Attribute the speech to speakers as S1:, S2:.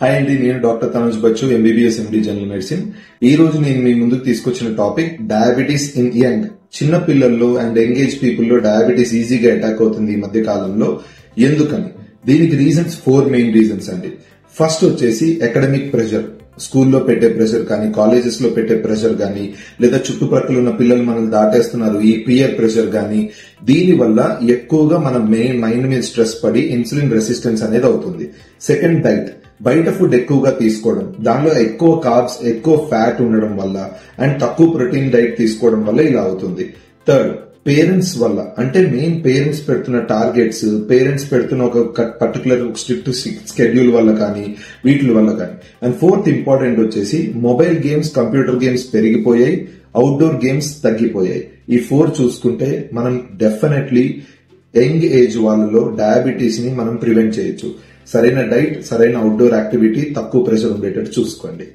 S1: Hi అండి, నేను doctor Tanuj Bachu, MBBS MD general medicine. ఈ రోజు నేను మీ ముందుకు తీసుకొచ్చిన టాపిక్ డయాబెటీస్ ఇన్ యంగ్. చిన్న పిల్లల్లో అండ్ యంగ్ ఏజ్ పీపుల్ లో డయాబెటీస్ ఈజీగా అటాక్ అవుతుంది ఈ మధ్య కాలంలో. ఎందుకని? దీనికి రీజన్స్ 4 మెయిన్ రీజన్స్ అండి. ఫస్ట్ వచ్చేసి అకాడమిక్ ప్రెషర్, స్కూల్లో పెట్టే ప్రెషర్ కానీ, కాలేజెస్ లో పెట్టే ప్రెషర్ కానీ, లేదా చుట్టుపక్కల ఉన్న పిల్లలు మనల్ని దాటేస్తున్నారు ఈ పియర్ ప్రెషర్ కానీ, దీని వల్ల ఎక్కువగా మన మైండ్ మీద స్ట్రెస్ పడి ఇన్సులిన్ రెసిస్టెన్స్ అనేది అవుతుంది. Second, diet. బయట ఫుడ్ ఎక్కువగా తీసుకోవడం, దానిలో ఎక్కువ కార్బ్స్, ఎక్కువ ఫ్యాట్ ఉండడం వల్ల అండ్ తక్కువ ప్రోటీన్ డైట్ తీసుకోవడం వల్ల ఇలా అవుతుంది. థర్డ్, పేరెంట్స్ వల్ల. అంటే మెయిన్ పేరెంట్స్ పెడుతున్న టార్గెట్స్, పేరెంట్స్ పెడుతున్న ఒక పర్టికులర్ స్ట్రిక్ట్ స్కెడ్యూల్ వల్ల కానీ, వీటి వల్ల కానీ. అండ్ ఫోర్త్ ఇంపార్టెంట్ వచ్చేసి మొబైల్ గేమ్స్, కంప్యూటర్ గేమ్స్ పెరిగిపోయాయి, అవుట్డోర్ గేమ్స్ తగ్గిపోయాయి. ఈ 4 చూసుకుంటే మనం డెఫినెట్లీ యంగ్ ఏజ్ వాళ్ళలో డయాబెటీస్ ని మనం ప్రివెంట్ చేయొచ్చు. సరైన డైట్, సరైన అవుట్డోర్ యాక్టివిటీ, తక్కువ ప్రెషర్ ఉండేటట్టు చూసుకోండి.